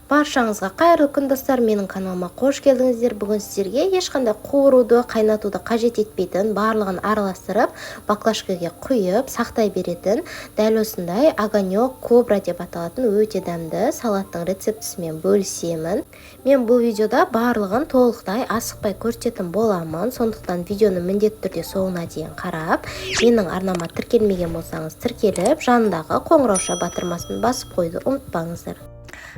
Баршаңызға қайырлы күн достар, менің каналыма қош келдіңіздер. Бүгін сіздерге ешқандай қуыруды, қайнатуды қажет етпейтін, барлығын араластырып, баклажкаға құйып, сақтай беретін, дәл осындай огонек кобра деп аталатын өте дәмді салаттың рецептісімен бөлісемін. Мен бұл видеода барлығын толықтай асықпай көрсететін боламын, сондықтан видеоны міндетті түрде соңына дейін қарап, менің арнама тіркелмеген болсаңыз тіркеліп, жанындағы қоңырауша батырмасын басып қойды ұмытпаңыздар.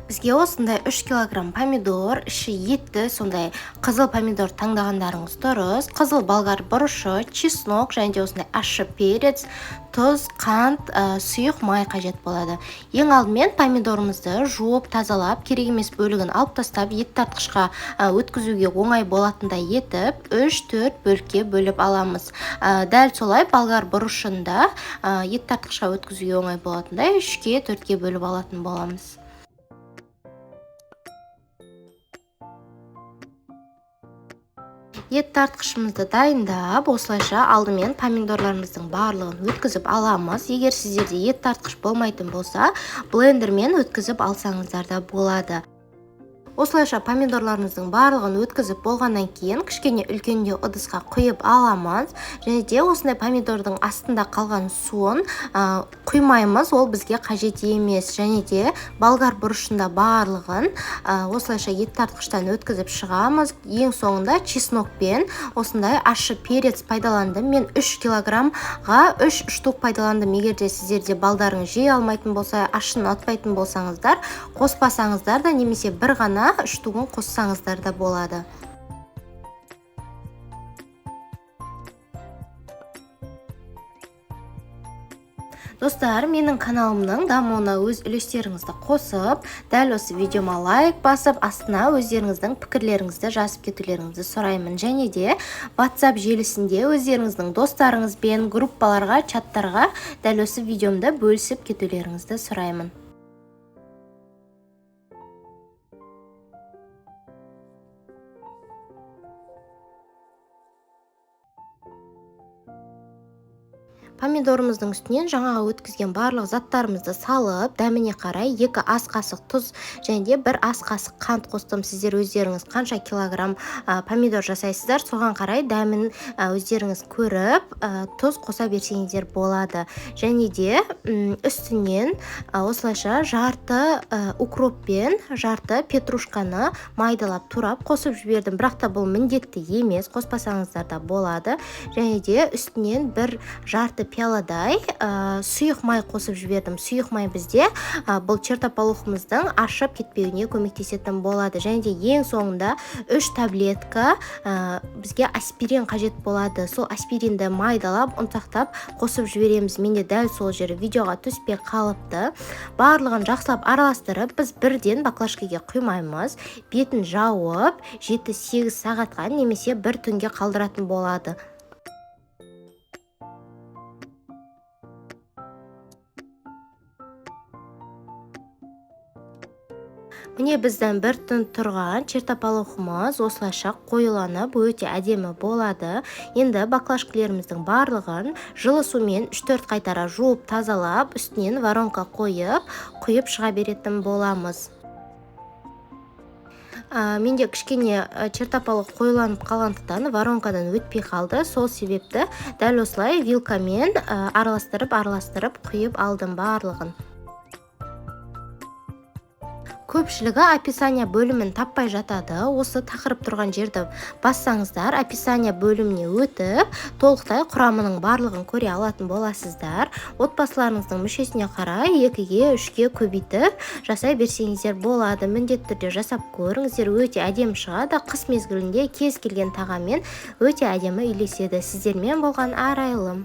Бізге осындай 3 килограмм помидор, іші етті, сондай қызыл помидор таңдағандарыңыз дұрыс. Қызыл болгар бұрышы, чеснок және де осындай ащы перец, тұз, қант, сұйық май қажет болады. Ең алдымен помидорымызды жуып, тазалап, керек емес бөлігін алып тастап, ет тартқышқа өткізуге оңай болатындай етіп, 3-4 бөлікке бөліп аламыз. Дәл солай болгар бұрышында ет тартқышқа өткізуге оңай болатындай 3-4-ке бөліп алатын боламыз. Ет тартқышымызды дайындап, осылайша алдымен помидорларымыздың барлығын өткізіп аламыз. Егер сіздерде ет тартқыш болмайтын болса, блендермен өткізіп алсаңыздар да болады. Осылайша помидорларымыздың барлығын өткізіп болғаннан кейін кішкене үлкендеу ыдысқа құйып аламыз. Және де осындай помидордың астында қалған суын құймаймыз, ол бізге қажет емес. Және де болгар бұрышында барлығын осылайша ет тартқыштан өткізіп шығамыз. Ең соңында чеснокпен осындай ащы перец пайдаландым. Мен 3 килограммға 3 штук пайдаландым. Егер де сіздерде балдарың жей алмайтын болса, ащыны ұнатпайтын болсаңыздар, қоспасаңыздар да, немесе бір ғана штугын қоссаңыздар да болады. Достар, менің каналымның дамуына өз үлестеріңізді қосып, дәл осы видеома лайк басып, астына өздеріңіздің пікірлеріңізді жазып кетулеріңізді сұраймын. Және де WhatsApp желісінде өздеріңіздің достарыңызбен, группаларға, чаттарға дәл осы видеомда бөлісіп кетулеріңізді сұраймын. Помидорымыздың үстінен жаңаға өткізген барлық заттарымызды салып, дәміне қарай 2 ас қасық тұз және де 1 ас қасық қант қостым. Сіздер өздеріңіз қанша килограмм помидор жасайсыздар, соған қарай дәмін өздеріңіз көріп, тұз қоса берсеңіздер болады. Және де үстінен осылайша жарты укроппен жарты петрушканы майдалап турап қосып жібердім. Бірақ та бұл міндетті емес, қоспасаңыздар да болады. Және де үстінен бір жарты пияладай сұйық май қосып жібердім. Сұйық май бізде бұл чертополохымыздың ашып кетпеуіне көмектесетін болады. Және де ең соңында 3 таблетка бізге аспирин қажет болады. Сол аспиринді майдалап, ұнтақтап қосып жібереміз. Менде дәл сол жері видеоға түспей қалыпты. Барлығын жақсылап араластырып, біз бірден баклажкаға құймаймыз. Бетін жауып, 7-8 сағатқа немесе 1 түнге қалдыратын болады. Міне біздің 1 түн тұрған чертополохымыз осылайша қоюланып, өте әдемі болады. Енді баклажкаларымыздың барлығын жылы сумен 3-4 қайтара жуып тазалап, үстінен воронка қойып, құйып шыға беретін боламыз. Менде кішкене чертополох қоюланып қалғандықтан воронкадан өтпей қалды. Сол себепті дәл осылай вилкамен араластырып құйып алдым барлығын. Көпшілігі описание бөлімін таппай жатады. Осы тақырып тұрған жерді бассаңыздар, описание бөліміне өтіп, толықтай құрамының барлығын көре алатын боласыздар. Отбасыларыңыздың мүшесіне қарай 2-ге 3-ге көбейтіп жасай берсеңіздер болады. Міндетті түрде жасап көріңіздер, өте әдемі шығады. Қыс мезгілінде кез келген тағаммен өте әдемі үйлеседі. Сіздермен болған арайлым.